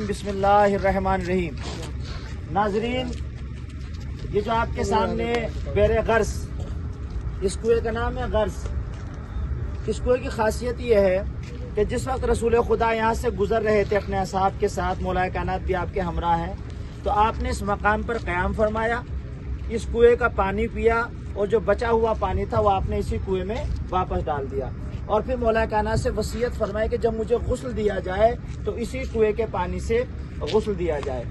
बिस्मिल्लाह अर्रहमान अर्रहीम। नाजरीन, ये जो आपके सामने बेरे गर्स, इस कुएं का नाम है गर्स। इस कुएं की खासियत ये है कि जिस वक्त रसूल खुदा यहाँ से गुजर रहे थे अपने असहाब के साथ, मौलाए कायनात भी आपके हमरा हैं, तो आपने इस मकाम पर क़याम फरमाया, इस कुएं का पानी पिया और जो बचा हुआ पानी था वो आपने इसी कुएं में वापस डाल दिया। और फिर मौलाए कायनात से वसीयत फरमाई कि जब मुझे गुस्ल दिया जाए तो इसी कुएं के पानी से गुस्ल दिया जाए।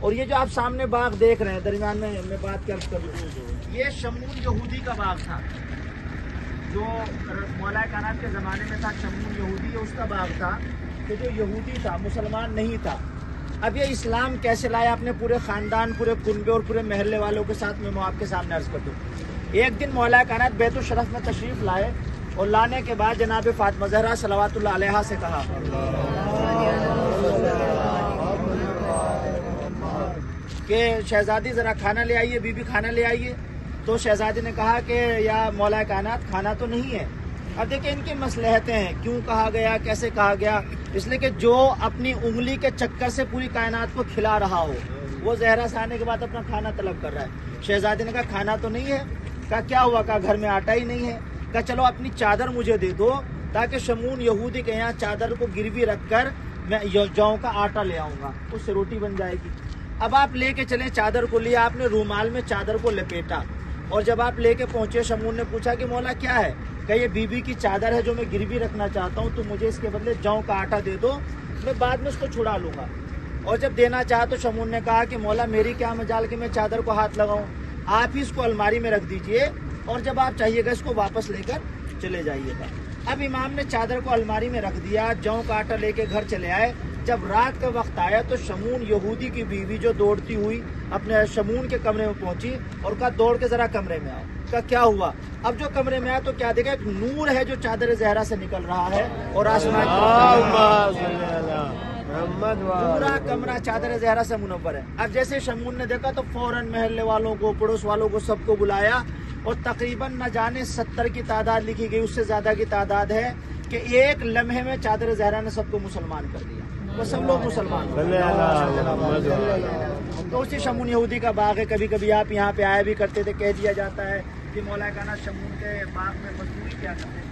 और ये जो आप सामने बाग देख रहे हैं, दरमियान में मैं बात कर लूँ, ये शमून यहूदी का बाग था जो मौलाए कायनात के ज़माने में था। शमून यहूदी उसका बाग था कि जो यहूदी था, मुसलमान नहीं था। अब ये इस्लाम कैसे लाया अपने पूरे ख़ानदान, पूरे कुनबे और पूरे महल्ले वालों के साथ, मैं आपके सामने अर्ज़ कर दूँ। एक दिन मौलाए कायनात बैतुल शरफ में तशरीफ़ लाए और लाने के बाद जनाब फातिमा ज़हरा सलवातुल्लाह अलैहा से कहा कि शहजादी ज़रा खाना ले आइए, बीबी खाना ले आइए। तो शहजादी ने कहा कि या मौलाए कायनात खाना तो नहीं है। अब देखिए इनकी मसलहतें हैं, क्यों कहा गया, कैसे कहा गया। इसलिए कि जो अपनी उंगली के चक्कर से पूरी कायनात को खिला रहा हो, वो ज़हरा से आने के बाद अपना खाना तलब कर रहा है। शहजादी ने कहा खाना तो नहीं है। कहा क्या हुआ? कहा घर में आटा ही नहीं है। कहा चलो अपनी चादर मुझे दे दो ताकि शमून यहूदी के यहाँ चादर को गिरवी रखकर मैं जौ का आटा ले आऊँगा, उससे रोटी बन जाएगी। अब आप लेके चले, चादर को लिया, आपने रूमाल में चादर को लपेटा और जब आप लेके पहुंचे, शमून ने पूछा कि मौला क्या है? कहा ये बीबी की चादर है जो मैं गिरवी रखना चाहता हूँ, तो मुझे इसके बदले जौ का आटा दे दो, मैं बाद में उसको छुड़ा लूंगा। और जब देना चाहा तो शमून ने कहा कि मौला मेरी क्या मजाल कि मैं चादर को हाथ लगाऊं, आप ही इसको अलमारी में रख दीजिए और जब आप चाहिएगा इसको वापस लेकर चले जाइएगा। अब इमाम ने चादर को अलमारी में रख दिया, जौ का आटा लेके घर चले आए। जब रात का वक्त आया तो शमून यहूदी की बीवी जो दौड़ती हुई अपने शमून के कमरे में पहुंची और कहा दौड़ के जरा कमरे में आओ। कहा क्या हुआ? अब जो कमरे में आया तो क्या देखा, एक नूर है जो चादर ज़हरा से निकल रहा है और आसमान पूरा कमरा चादर ज़हरा से मुनव्वर है। अब जैसे शमून ने देखा तो फौरन महल्ले वालों को, पड़ोस वालों को, सबको बुलाया और तकरीबन न जाने 70 की तादाद लिखी गई, उससे ज्यादा की तादाद है कि एक लम्हे में चादर ज़हरा ने सबको मुसलमान कर दिया, वो सब लोग मुसलमान हो गए। तो उसी शमून यहूदी का बाग है। कभी कभी आप यहाँ पे आया भी करते थे, कह दिया जाता है कि मौलाए कायनात शमून के बाग में मजदूरी क्या करते थे।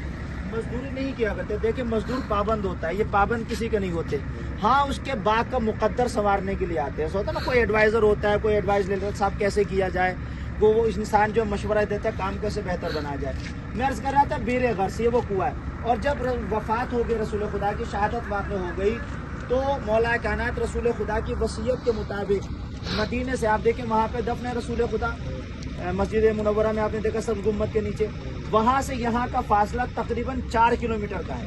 मजदूरी नहीं किया करते। देखिए मजदूर पाबंद होता है, ये पाबंद किसी के नहीं होते। हाँ, उसके बाग का मुकद्दर संवारने के लिए आते हैं। ऐसा होता है ना, कोई एडवाइजर होता है, कोई एडवाइस ले लेता है, साहब कैसे किया जाए, वो इंसान जो मशवरा देता है काम कैसे बेहतर बना जाए। मैं अर्ज कर रहा था बेरे गर्स, ये वो कुआं है। और जब वफात हो गई, रसूल खुदा की शहादत वाक़ हो गई, तो मौलाए कायनात रसूल खुदा की वसीयत के मुताबिक मदीने से, आप देखें वहाँ पे दफन है रसूल खुदा, मस्जिद मुनव्वरा में आपने देखा सब गुम्मत के नीचे, वहाँ से यहाँ का फासला तकरीबन 4 किलोमीटर का है।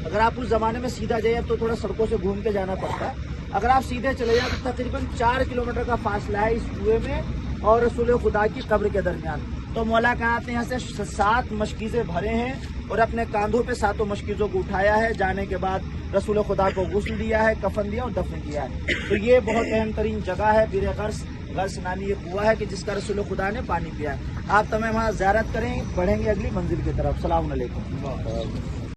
अगर आप उस जमाने में सीधा जाइए, अब तो थोड़ा सड़कों से घूम के जाना पड़ता है, अगर आप सीधे चले जाए तो तकरीबन 4 किलोमीटर का फासला है इस कुएं में और रसूल खुदा की कब्र के दरमियान। तो मौला कायनात ने यहाँ से 7 मशकीज़ें भरे हैं और अपने कांधों पे 7 मशकीज़ों को उठाया है। जाने के बाद रसूल खुदा को गुस्ल दिया है, कफन दिया और दफन किया है। तो ये बहुत अहम तरीन जगह है बीरे गर्स। गर्स नामी ये कुआं है कि जिसका रसूल खुदा ने पानी पिया है। आप तमाम वहाँ ज़ियारत करें, बढ़ेंगे अगली मंजिल की तरफ। सलाम अलैकुम।